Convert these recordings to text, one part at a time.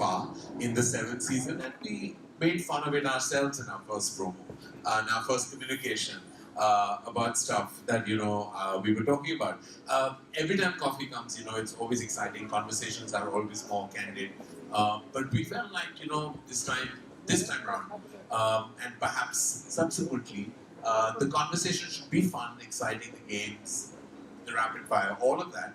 far in the 7th season, and we made fun of it ourselves in our first promo, and our first communication about stuff that we were talking about. Every time coffee comes, it's always exciting. Conversations are always more candid, but we felt like this time around, and perhaps subsequently, the conversation should be fun, exciting, the games, the rapid fire, all of that.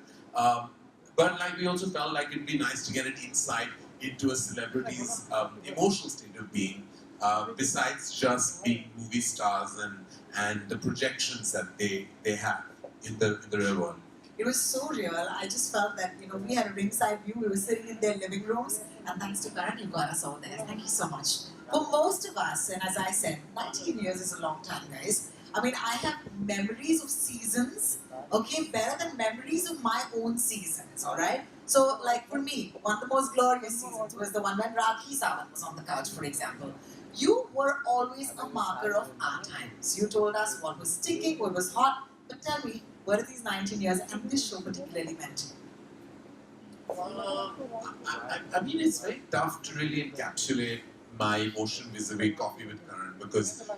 But like we also felt like it'd be nice to get an insight into a celebrity's emotional state of being, besides just being movie stars and the projections that they have in the real world. It was so real. I just felt that, we had a ringside view. We were sitting in their living rooms, and thanks to Karan, you got us all there. Thank you so much. For most of us, and as I said, 19 years is a long time, guys. I mean, I have memories of seasons, okay, better than memories of my own seasons, all right? So, like for me, one of the most glorious seasons was the one when Rakhi Sawant was on the couch, for example. You were always a marker of our times. You told us what was sticking, what was hot, but tell me, what are these 19 years and this show particularly meant? I mean, it's very tough to really encapsulate my emotion vis-a-vis Coffee with Karan because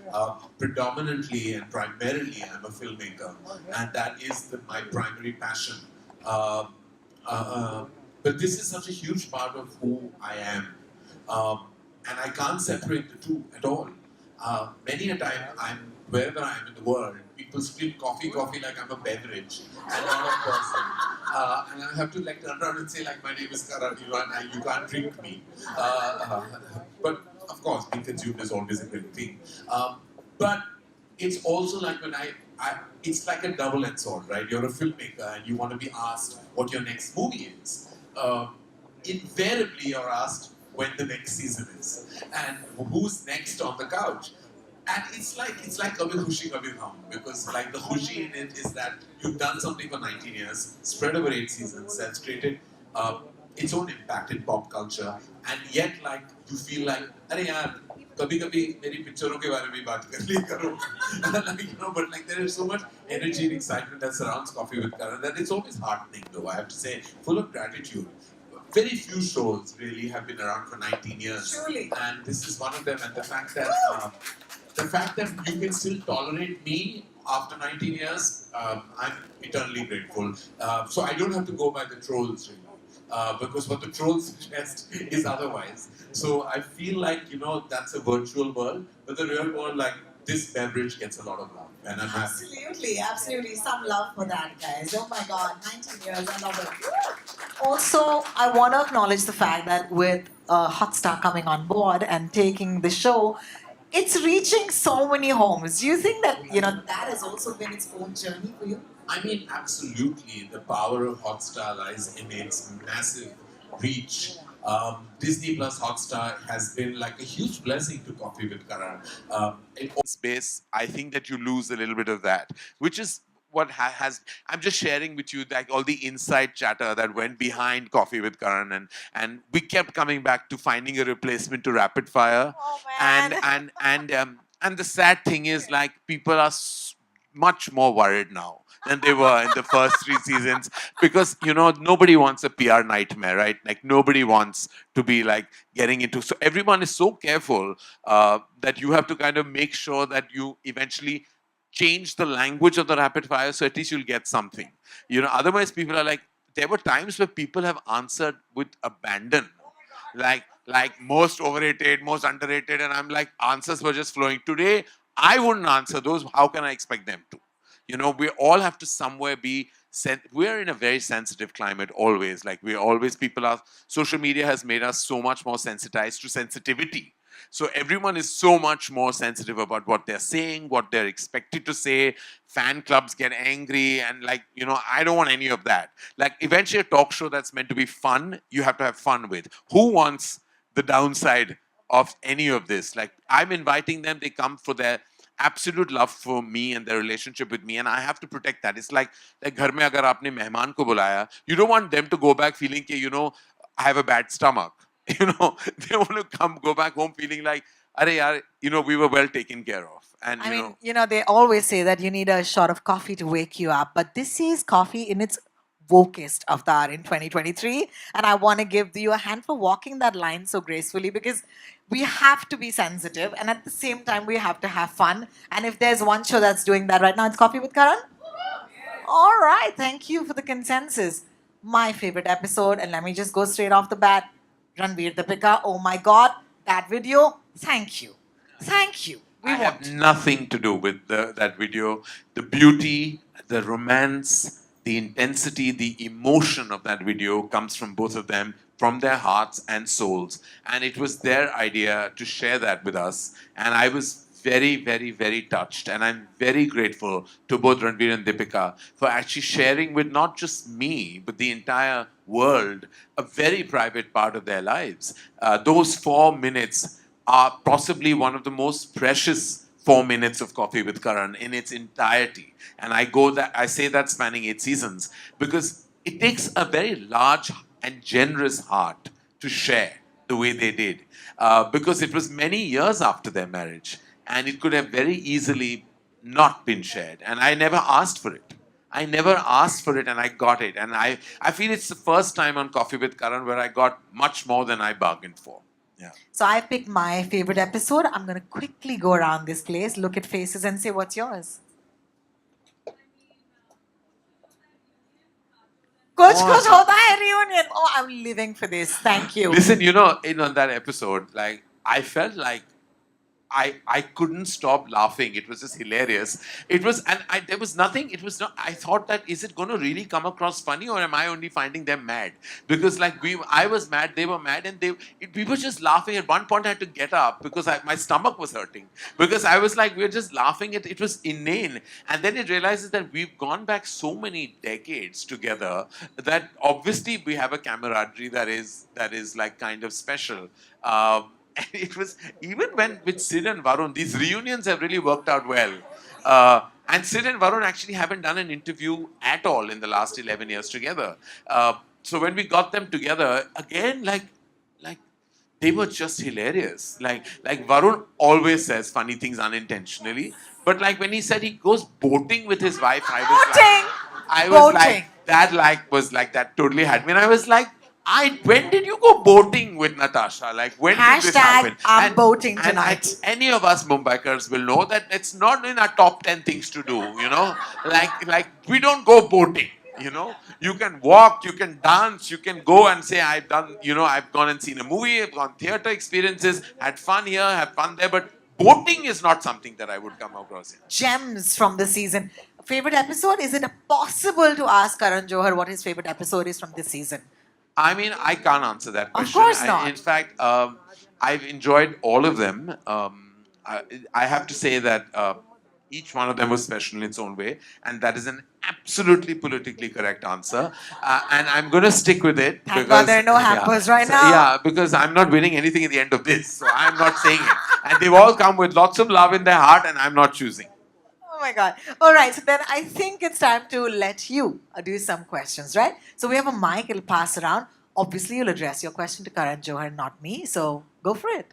predominantly and primarily I'm a filmmaker, and that is my primary passion. Uh, but this is such a huge part of who I am, and I can't separate the two at all. Many a time, wherever I am in the world, people scream coffee, coffee like I'm a beverage and not a person. And I have to turn around and say my name is Karan, and you can't drink me. But of course, being consumed is always a great thing. But it's also like when it's like a double-edged sword, right? You're a filmmaker and you want to be asked what your next movie is. Invariably, you're asked when the next season is and who's next on the couch. And it's like Kabhi Khushi Kabhi Gham, because the khushi in it is that you've done something for 19 years, spread over 8 seasons, that's created its own impact in pop culture, and yet you feel like, अरे यार, कभी-कभी मेरी पिक्चरों के बारे में बात कर लिया करो. But there is so much energy and excitement that surrounds Coffee with Karan that it's always heartening, though, I have to say, full of gratitude. Very few shows really have been around for 19 years. Surely. And this is one of them. And the fact that you can still tolerate me after 19 years, I'm eternally grateful. So I don't have to go by the trolls, really. Because what the trolls suggest is otherwise. So I feel like, that's a virtual world, but the real world, this beverage gets a lot of love. And I'm happy. Absolutely. Some love for that, guys. Oh my God, 19 years, I love it. Also, I want to acknowledge the fact that with Hotstar coming on board and taking the show, it's reaching so many homes. Do you think that, that has also been its own journey for you? I mean, absolutely. The power of Hotstar lies in its massive reach. Disney Plus Hotstar has been a huge blessing to Coffee with Karan. In space, I think that you lose a little bit of that, which is what has. I'm just sharing with you all the inside chatter that went behind Coffee with Karan, and we kept coming back to finding a replacement to Rapid Fire. Oh, man. And the sad thing is people are much more worried now than they were in the first 3 seasons, because nobody wants a PR nightmare, right? Nobody wants to be getting into, so everyone is so careful that you have to kind of make sure that you eventually change the language of the rapid fire, so at least you'll get something. Otherwise people are there were times where people have answered with abandon, most overrated, most underrated, and I'm answers were just flowing. Today I wouldn't answer those. How can I expect them to? We all have to somewhere be we're in a very sensitive climate always. Social media has made us so much more sensitized to sensitivity. So everyone is so much more sensitive about what they're saying, what they're expected to say. Fan clubs get angry, and I don't want any of that. Eventually a talk show that's meant to be fun, you have to have fun with. Who wants the downside of any of this? I'm inviting them, they come for their absolute love for me and their relationship with me, and I have to protect that. It's like घर में अगर आपने मेहमान को बुलाया, you don't want them to go back feeling कि I have a bad stomach. They want to go back home feeling like, अरे यार, we were well taken care of. And I mean, they always say that you need a shot of coffee to wake you up, but this is coffee in its wokest avatar in 2023. And I want to give you a hand for walking that line so gracefully, because we have to be sensitive and at the same time we have to have fun. And if there's one show that's doing that right now, it's Coffee with Karan. All right, thank you for the consensus. My favorite episode, and let me just go straight off the bat, Ranveer Deepika. Oh my God, that video. Thank you, thank you. We I have want. nothing to do with that video. The beauty, the romance, the intensity, the emotion of that video comes from both of them, from their hearts and souls. And it was their idea to share that with us. And I was very, very, very touched. And I'm very grateful to both Ranveer and Deepika for actually sharing with not just me, but the entire world a very private part of their lives. Those 4 minutes are possibly one of the most precious 4 minutes of Coffee with Karan in its entirety. And I say that spanning 8 seasons because it takes a very large and generous heart to share the way they did. Because it was many years after their marriage and it could have very easily not been shared. And I never asked for it. I never asked for it and I got it. And I feel it's the first time on Coffee with Karan where I got much more than I bargained for. Yeah. So I picked my favorite episode. I'm going to quickly go around this place, look at faces, and say, what's yours? Kuch kuch hota hai reunion. Oh, I'm living for this. Thank you. Listen, on that episode, like I felt like I couldn't stop laughing. It was just hilarious. It was, and there was nothing. It was not. I thought that is it going to really come across funny, or am I only finding them mad? Because like I was mad, they were mad, and we were just laughing. At one point, I had to get up because my stomach was hurting because I was like, we were just laughing. It was inane, and then it realizes that we've gone back so many decades together that obviously we have a camaraderie that is like kind of special. And it was even when with Sid and Varun, these reunions have really worked out well. And Sid and Varun actually haven't done an interview at all in the last 11 years together. So when we got them together again, like they were just hilarious. Like Varun always says funny things unintentionally, but like when he said he goes boating with his wife, I was like that totally had me. And I was like, when did you go boating with Natasha? Like, when did this happen? I'm boating And tonight. any of us Mumbaikars will know that it's not in our top 10 things to do, Like we don't go boating. You can walk, you can dance, you can go and say, I've gone and seen a movie, I've gone theater experiences, had fun here, had fun there, but boating is not something that I would come across here. Gems from the season. Favorite episode? Is it possible to ask Karan Johar what his favorite episode is from this season? I mean, I can't answer that question. Of course not. In fact, I've enjoyed all of them. I have to say that each one of them was special in its own way, and that is an absolutely politically correct answer. And I'm going to stick with it. Thank God there are no hampers right now. Yeah, because I'm not winning anything at the end of this, so I'm not saying it. And they've all come with lots of love in their heart, and I'm not choosing. Oh my God. All right. So then I think it's time to let you do some questions, right? So we have a mic. It'll pass around. Obviously, you'll address your question to Karan Johar, not me. So go for it.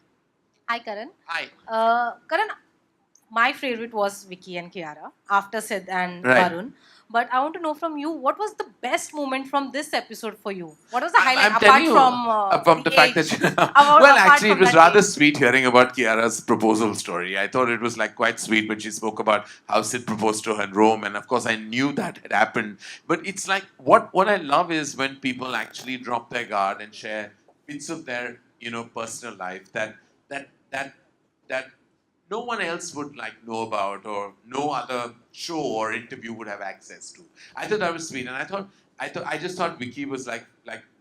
Hi, Karan. Hi. Karan, my favorite was Vicky and Kiara after Sid and Right. Varun. But I want to know from you, what was the best moment from this episode for you? What was the highlight I'm telling apart from the fact age? that Apart actually, it from was that rather age. sweet hearing about Kiara's proposal story. I thought it was like quite sweet when she spoke about how Sid proposed to her in Rome, and of course, I knew that had happened. But it's like what I love is when people actually drop their guard and share bits of their personal life that no one else would like know about, or no other show or interview would have access to. I thought that was sweet, and I just thought Vicky was like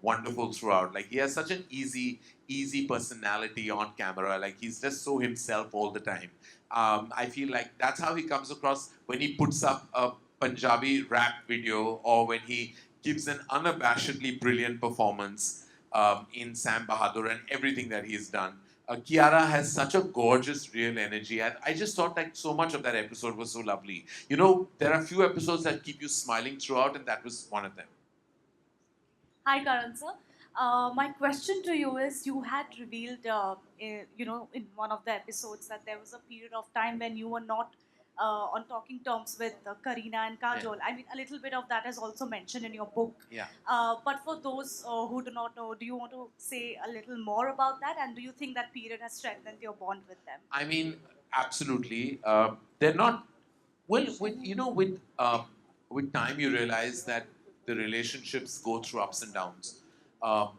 wonderful throughout. Like he has such an easy personality on camera. Like he's just so himself all the time. I feel like that's how he comes across when he puts up a Punjabi rap video, or when he gives an unabashedly brilliant performance in Sam Bahadur and everything that he's done. Kiara has such a gorgeous, real energy. I just thought like so much of that episode was so lovely. There are a few episodes that keep you smiling throughout, and that was one of them. Hi, Karan sir. My question to you is: you had revealed, in one of the episodes that there was a period of time when you were not on talking terms with Karina and Kajol. I mean, a little bit of that is also mentioned in your book. Yeah. But for those who do not know, do you want to say a little more about that? And do you think that period has strengthened your bond with them? I mean, absolutely. They're not. Well, with time, you realize that the relationships go through ups and downs. Um,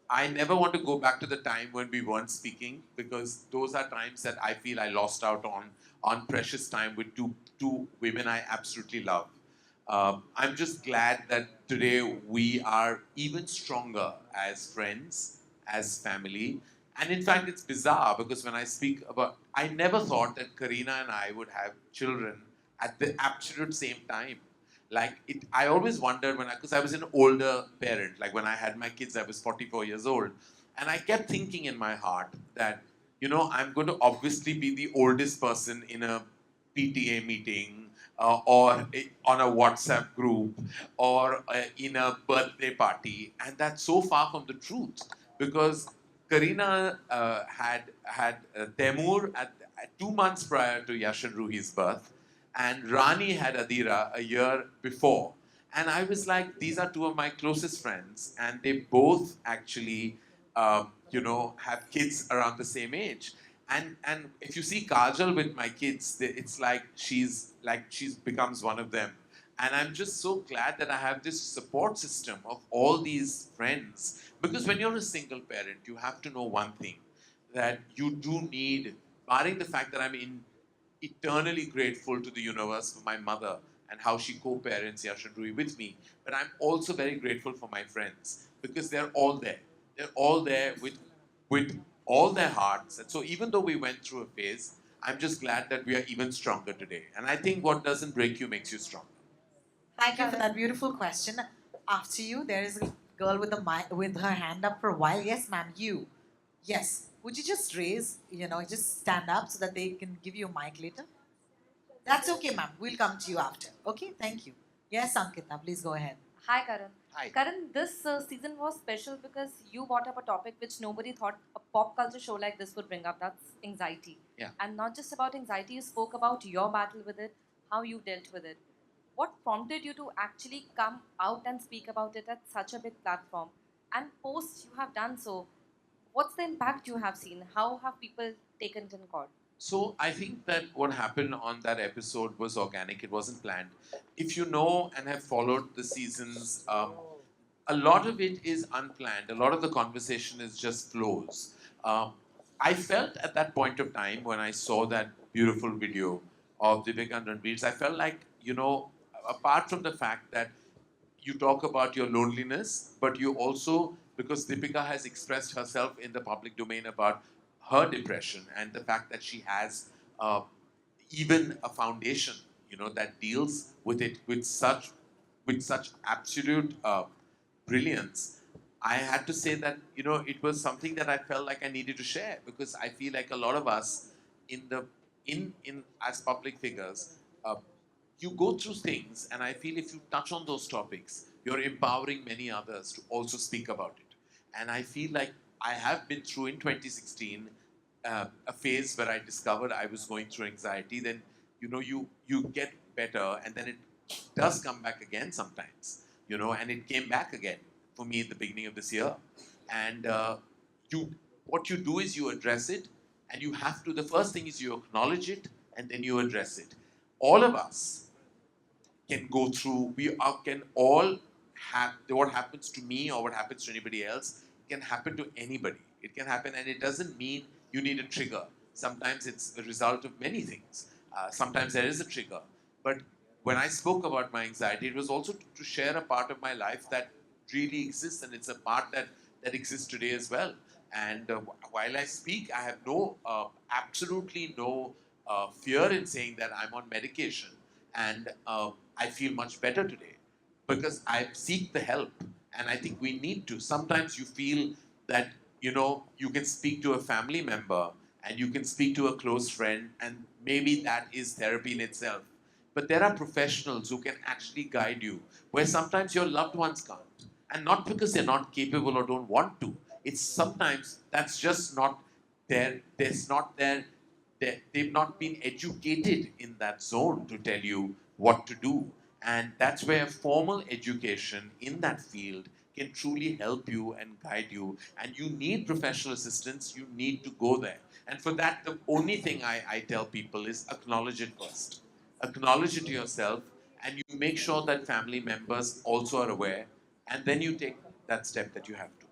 I never want to go back to the time when we weren't speaking because those are times that I feel I lost out on precious time with two women I absolutely love. I'm just glad that today we are even stronger as friends, as family. And in fact, it's bizarre because when I speak about, I never thought that Karina and I would have children at the absolute same time. Like it, I always wondered because I was an older parent. Like when I had my kids, I was 44 years old, and I kept thinking in my heart that I'm going to obviously be the oldest person in a PTA meeting or on a WhatsApp group or in a birthday party, and that's so far from the truth because Karina had Temur at 2 months prior to Yashin Ruhi's birth, and Rani had Adira a year before. And I was like, these are two of my closest friends, and they both actually, have kids around the same age. And if you see Kajal with my kids, it's like she's becomes one of them. And I'm just so glad that I have this support system of all these friends. Because when you're a single parent, you have to know one thing that you do need, barring the fact that I'm eternally grateful to the universe for my mother and how she co-parents Yashin Rui with me. But I'm also very grateful for my friends because they're all there. They're all there with all their hearts. And so even though we went through a phase, I'm just glad that we are even stronger today. And I think what doesn't break you makes you stronger. Thank you for that beautiful question. After you, there is a girl with with her hand up for a while. Yes, ma'am, you. Yes. Would you just raise, just stand up so that they can give you a mic later? That's okay, ma'am. We'll come to you after. Okay, thank you. Yes, Ankita, please go ahead. Hi, Karan. Hi. Karan, this season was special because you brought up a topic which nobody thought a pop culture show like this would bring up. That's anxiety. Yeah. And not just about anxiety, you spoke about your battle with it, how you dealt with it. What prompted you to actually come out and speak about it at such a big platform? And post you have done so, what's the impact you have seen? How have people taken it in court? So I think that what happened on that episode was organic. It wasn't planned. If you know and have followed the seasons, a lot of it is unplanned. A lot of the conversation is just flows. Um, I felt at that point of time when I saw that beautiful video of Deepika and Ranveer's, I felt like, apart from the fact that you talk about your loneliness, but you also, because Deepika has expressed herself in the public domain about her depression and the fact that she has uh, even a foundation, that deals with it with such absolute brilliance. I had to say that it was something that I felt like I needed to share because I feel like a lot of us in the in as public figures, you go through things, and I feel if you touch on those topics, you're empowering many others to also speak about it. And I feel like I have been through in 2016 a phase where I discovered I was going through anxiety. Then you get better, and then it does come back again sometimes. And it came back again for me at the beginning of this year. And you, what you do is you address it, and you have to. The first thing is you acknowledge it, and then you address it. All of us can go through, can all have, what happens to me or what happens to anybody else can happen to anybody. It can happen, and it doesn't mean you need a trigger. Sometimes it's the result of many things. Sometimes there is a trigger. But when I spoke about my anxiety, it was also to share a part of my life that really exists, and it's a part that exists today as well. And while I speak, I have absolutely no fear in saying that I'm on medication, and I feel much better today because I seek the help, and I think we need to. Sometimes you feel that you can speak to a family member and you can speak to a close friend, and maybe that is therapy in itself. But there are professionals who can actually guide you, where sometimes your loved ones can't, and not because they're not capable or don't want to. It's sometimes that's just not their they've not been educated in that zone to tell you what to do. And that's where formal education in that field can truly help you and guide you. And you need professional assistance, you need to go there. And for that, the only thing I tell people is acknowledge it first. Acknowledge it to yourself, and you make sure that family members also are aware, and then you take that step that you have to.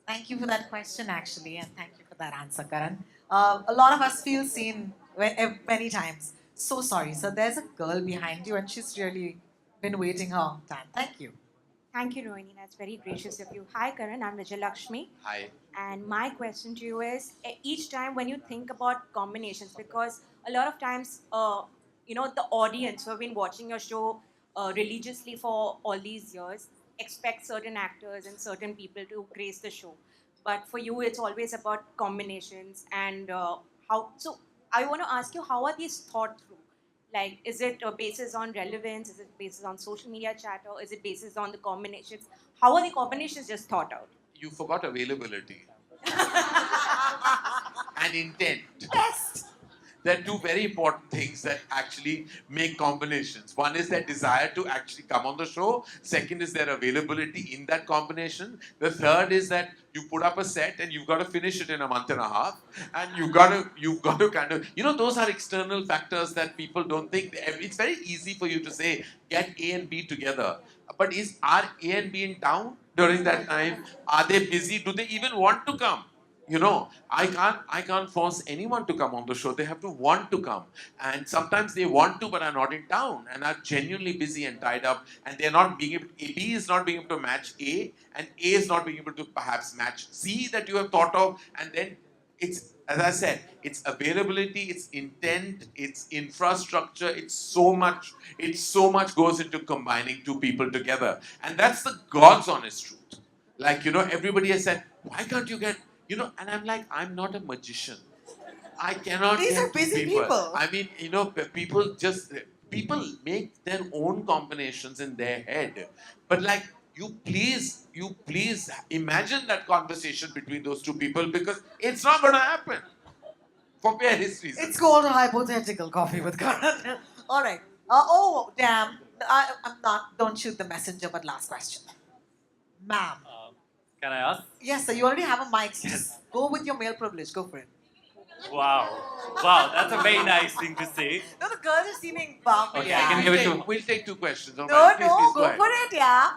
Thank you for that question, actually, and thank you for that answer, Karan. A lot of us feel seen many times. So sorry. So there's a girl behind you, and she's really been waiting a long time. Thank you. Thank you, Rohini. That's very gracious of you. Hi, Karan. I'm Vijay Lakshmi. Hi. And my question to you is each time when you think about combinations, because a lot of times, the audience who have been watching your show religiously for all these years expect certain actors and certain people to grace the show. But for you, it's always about combinations and how. So I want to ask you, how are these thought through? Like, is it basis on relevance? Is it basis on social media chatter? Is it basis on the combinations? How are the combinations just thought out? You forgot availability and intent. Yes. There are two very important things that actually make combinations. One is their desire to actually come on the show. Second is their availability in that combination. The third is that you put up a set and you've got to finish it in a month and a half. And you've got to kind of, those are external factors that people don't think. It's very easy for you to say, get A and B together. But are A and B in town during that time? Are they busy? Do they even want to come? I can't force anyone to come on the show. They have to want to come. And sometimes they want to but are not in town and are genuinely busy and tied up, and they're not being able B is not being able to match A, and A is not being able to perhaps match C that you have thought of. And then it's, as I said, it's availability, it's intent, it's infrastructure, it's so much goes into combining two people together. And that's the God's honest truth. Like, everybody has said, why can't you get, and I'm like, I'm not a magician. I cannot These get are busy people. people. I mean, people make their own combinations in their head. But like, you please imagine that conversation between those two people, because it's not going to happen for various reasons. It's called a hypothetical coffee with Karan. All right. Oh, damn. I'm not. Don't shoot the messenger, but last question. Ma'am. Can I ask? Yes, sir. You already have a mic. Just go with your male privilege. Go for it. Wow. Wow, that's a very nice thing to say. No, the girls are seeming bummed. Okay, yeah. I can give it to. We'll take two questions. All No, right, please, no, please, go ahead. for it, yeah.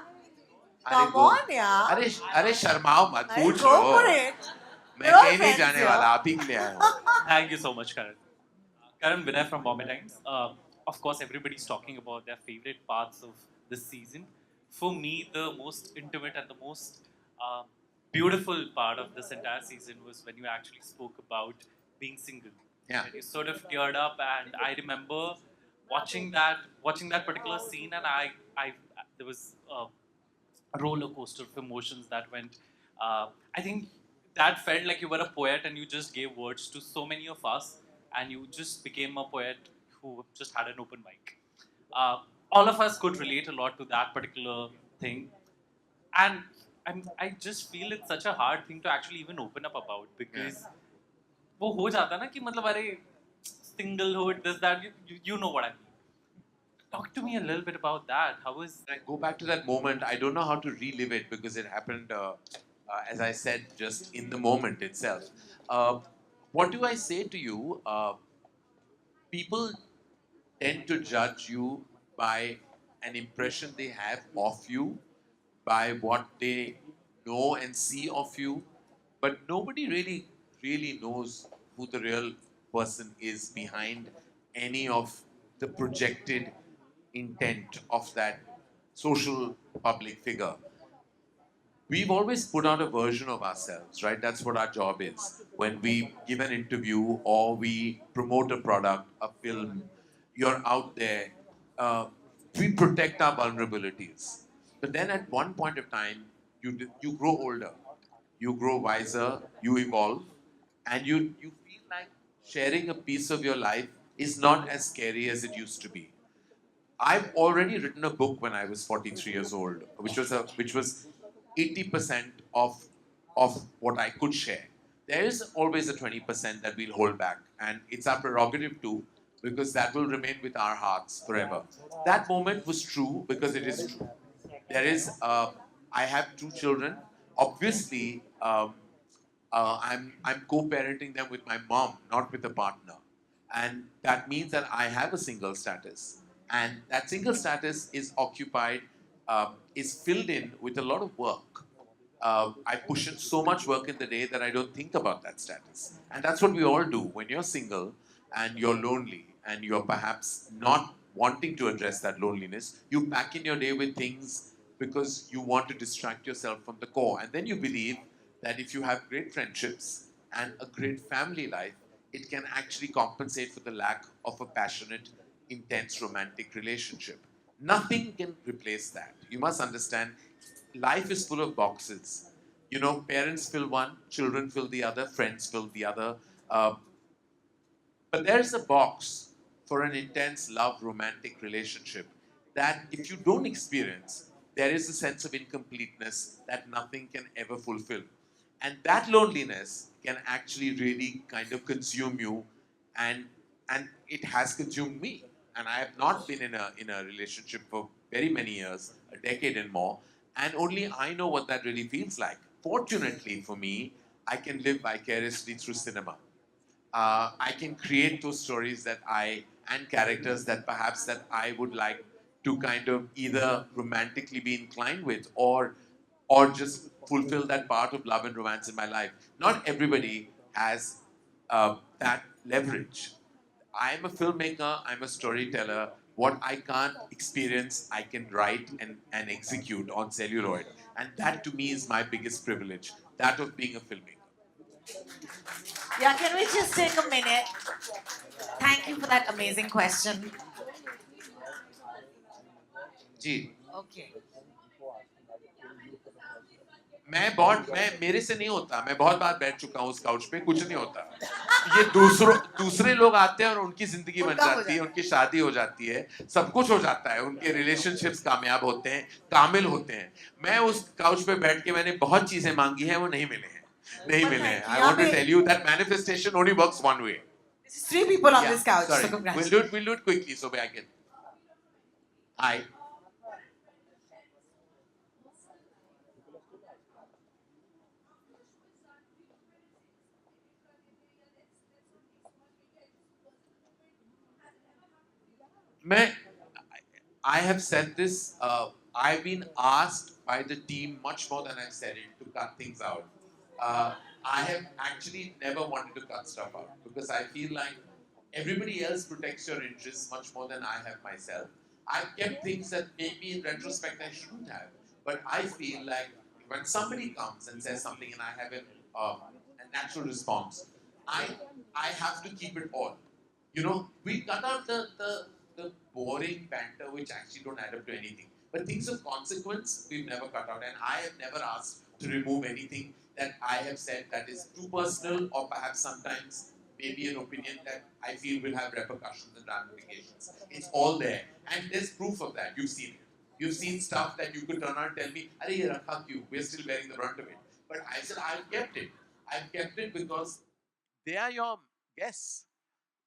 Come go. on, yeah. अरे शर्माओ मत, Hey, पूछ go low. for it. मैं We're all कहीं नहीं friends जाने here. वाला, आप ही के लिए आया हूँ. Thank you so much, Karan. Karan, Vinay from Bombay Times. Of course, everybody's talking about their favorite parts of this season. For me, the most intimate and the most beautiful part of this entire season was when you actually spoke about being single. Yeah. And you sort of teared up, and I remember watching that particular scene, and I there was a roller coaster of emotions that went. I think that felt like you were a poet and you just gave words to so many of us, and you just became a poet who just had an open mic. All of us could relate a lot to that particular thing, and I just feel it's such a hard thing to actually even open up about, because वो हो जाता ना कि मतलब अरे singlehood, this that you know what I mean. Talk to me a little bit about that. How was I go back to that moment. I don't know how to relive it because it happened, as I said, just in the moment itself. What do I say to you? People tend to judge you by an impression they have of you, by what they know and see of you, but nobody really knows who the real person is behind any of the projected intent of that social public figure. We've always put out a version of ourselves, right? That's what our job is. When we give an interview or we promote a product, a film, you're out there. We protect our vulnerabilities. But then at one point of time, you grow older, you grow wiser, you evolve, and you feel like sharing a piece of your life is not as scary as it used to be. I've already written a book when I was 43 years old, which was 80% of what I could share. there is always a 20% that we'll hold back. And it's our prerogative too, because that will remain with our hearts forever. That moment was true because it is true. There is, I have two children. Obviously, I'm co-parenting them with my mom, not with a partner, and that means that I have a single status, and that single status is occupied, is filled in with a lot of work. I push in so much work in the day that I don't think about that status, and that's what we all do when you're single and you're lonely and you're perhaps not wanting to address that loneliness. You pack in your day with things because you want to distract yourself from the core, and then you believe that if you have great friendships and a great family life, it can actually compensate for the lack of a passionate, intense romantic relationship. Nothing can replace that. You must understand, life is full of boxes. You know, parents fill one, children fill the other, friends fill the other. Uh, but there's a box for an intense love romantic relationship that if you don't experience, there is a sense of incompleteness that nothing can ever fulfill. And that loneliness can actually really kind of consume you, and it has consumed me. And I have not been in a relationship for very many years, a decade and more, and only I know what that really feels like. Fortunately for me, I can live vicariously through cinema. I can create those stories that I and characters that perhaps that I would like to kind of either romantically be inclined with, or just fulfill that part of love and romance in my life. Not everybody has that leverage. I'm a filmmaker, I'm a storyteller. What I can't experience, I can write and execute on celluloid. And that to me is my biggest privilege, that of being a filmmaker. Yeah, can we just take a minute? Thank you for that amazing question. Ji Okay. मैं मेरे से नहीं होता, मैं बहुत बार बैठ चुका हूँ उस काउच पे, कुछ नहीं होता। ये दूसरे लोग आते हैं और उनकी जिंदगी बन जाती है, उनकी शादी हो जाती है, सब कुछ हो जाता है, उनके रिलेशनशिप्स कामयाब होते हैं, कामिल होते हैं। मैं उस काउच पे बैठ के मैंने बहुत चीजें मांगी हैं, वो नहीं मिले हैं, नहीं मिले हैं। I want to tell you that manifestation only works one way. There's 3 people on Yeah, this couch, sorry. so congratulations. We'll do it quickly so I can. Hi. I have said this. I've been asked by the team much more than I've said it to cut things out. I have actually never wanted to cut stuff out because I feel like everybody else protects your interests much more than I have myself. I've kept things that maybe in retrospect I shouldn't have. But I feel like when somebody comes and says something and I have a natural response, I I have to keep it all. You know, we cut out the boring banter which actually don't add up to anything. But things of consequence, we've never cut out. And I have never asked to remove anything that I have said that is too personal or perhaps sometimes maybe an opinion that I feel will have repercussions and ramifications. It's all there. And there's proof of that. You've seen it. You've seen stuff that you could turn around and tell me, Arey, ye rakha kyun? We're still bearing the brunt of it. But I said, I've kept it. I've kept it because they are your guests.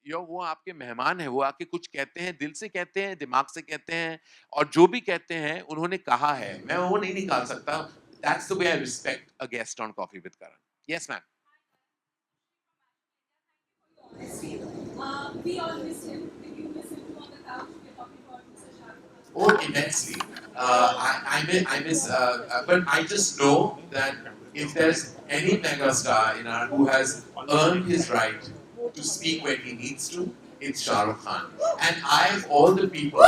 यो वो आपके मेहमान हैं, वो आके कुछ कहते हैं, दिल से कहते हैं, दिमाग से कहते हैं, और जो भी कहते हैं उन्होंने कहा है, मैं वो नहीं निकाल सकता. That's the way I respect a guest on Coffee with Karan. Yes, ma'am. We all miss him. Did you miss him too on the couch? We're talking about Mr. Shahrukh. Oh, immensely. I miss, but I just know that if there's any megastar in our who has earned his right to speak when he needs to, it's Shahrukh Khan. And I, all the people,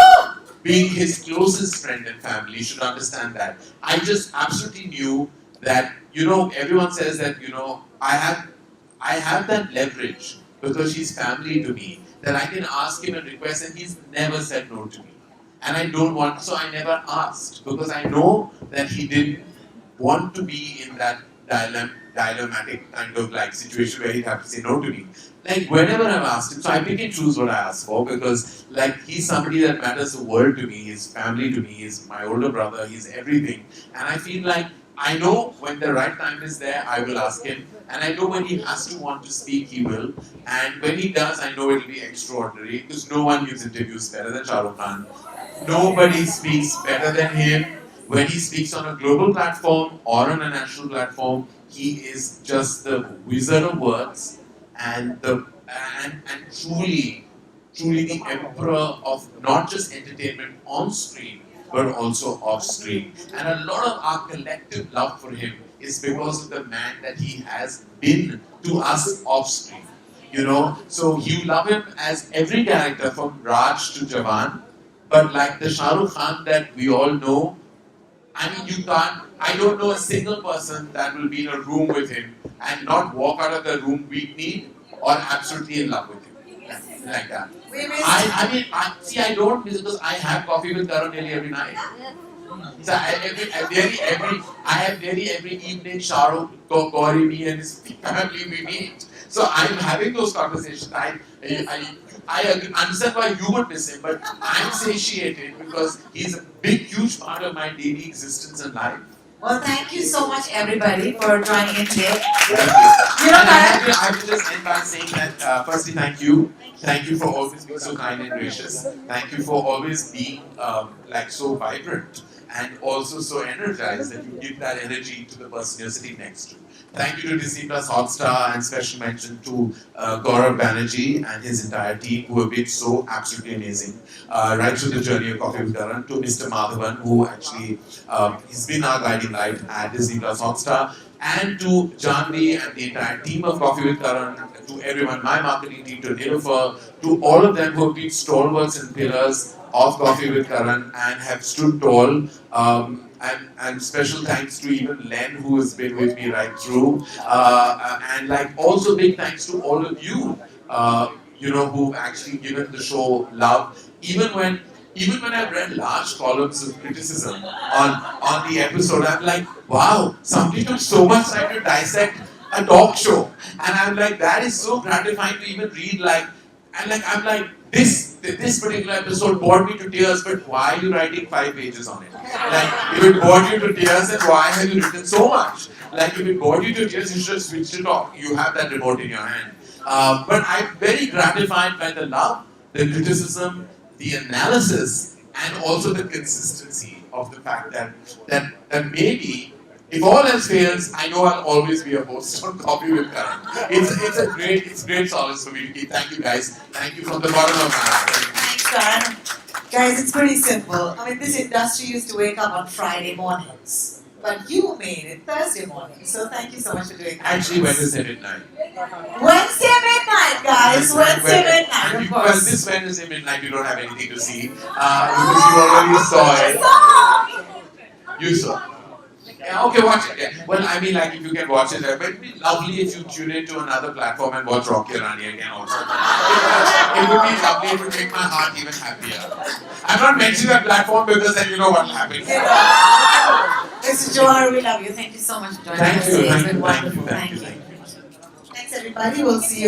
being his closest friend and family, should understand that. I just absolutely knew that, you know, everyone says that, you know, I have that leverage because he's family to me, that I can ask him a request and he's never said no to me. And I don't want, so I never asked because I know that he didn't want to be in that dilemmatic kind of like situation where he'd have to say no to me. Like whenever I've asked him, so I pick and choose what I ask for because like he's somebody that matters the world to me, his family to me, he's my older brother, he's everything. And I feel like I know when the right time is there, I will ask him. And I know when he has to want to speak, he will. And when he does, I know it'll be extraordinary because no one gives interviews better than Shahrukh Khan. Nobody speaks better than him. When he speaks on a global platform or on a national platform, he is just the wizard of words and and truly the emperor of not just entertainment on screen but also off screen. And a lot of our collective love for him is because of the man that he has been to us off screen. You know, so you love him as every character from Raj to Jawan, but like the Shah Rukh Khan that we all know, I mean, you can't. I don't know a single person that will be in a room with him and not walk out of the room weak kneed or absolutely in love with him. Like that. We missed I mean, see, I don't because I have coffee with Karan nearly every night. So I have nearly every evening. Shahrukh, Gauri, me, and his family we meet. So I'm having those conversations. Understand why you would miss him, but I'm satiated because he's a big, huge part of my daily existence and life. Well, thank you so much, everybody, for joining in today. Thank you. You know, And Karan, I have to just end by saying that, firstly, thank you. Thank you for always being so kind and gracious. Thank you for always being like so vibrant and also so energized that you give that energy to the person you're sitting next to. Thank you to Disney Plus Hotstar and special mention to Gaurav Banerjee and his entire team who have been so absolutely amazing. Right through the journey of Coffee with Karan, to Mr. Madhavan who actually he's been our guiding light at Disney Plus Hotstar, and to Janvi and the entire team of Coffee with Karan, to everyone, my marketing team, to Nilofer, to all of them who have been stalwarts and pillars of Coffee with Karan and have stood tall. And special thanks to even Len who has been with me right through. And like also big thanks to all of you, you know, who've actually given the show love. Even when I've read large columns of criticism on the episode, I'm like, wow, somebody took so much time to dissect a talk show. And I'm like, that is so gratifying to even read like, and like I'm like, this particular episode bored me to tears, but why are you writing 5 pages on it? Like, if it bored you to tears, then why have you written so much? Like, if it bored you to tears, you should have switched it off. You have that remote in your hand. But I'm very gratified by the love, the criticism, the analysis, and also the consistency of the fact that maybe if all else fails, I know I'll always be a host on Coffee with Karan. It's great solace for me to keep. Thank you guys. Thank you from the bottom of my heart. thanks, Karan. Guys, it's pretty simple. I mean, this industry used to wake up on Friday mornings, but you made it Thursday morning. So thank you so much for doing that. Actually, Wednesday midnight. Wednesday midnight, guys. Wednesday midnight, of Well, course. this Wednesday midnight you don't have anything to see because you already saw it. You saw. Yeah, okay, watch it. Yeah. Well, I mean, like if you can watch it, but it'd be lovely if you tune into another platform and watch Rocky Rani again also. It would be lovely. It would make my heart even happier. I'm not mentioning that platform because then you know what will happen. You know. Mr. Johar, we love you. Thank you so much for joining Thank us you, today. It's thank been you, thank wonderful. you, thank you, Thank you. thank you. Thanks, everybody. We'll see you.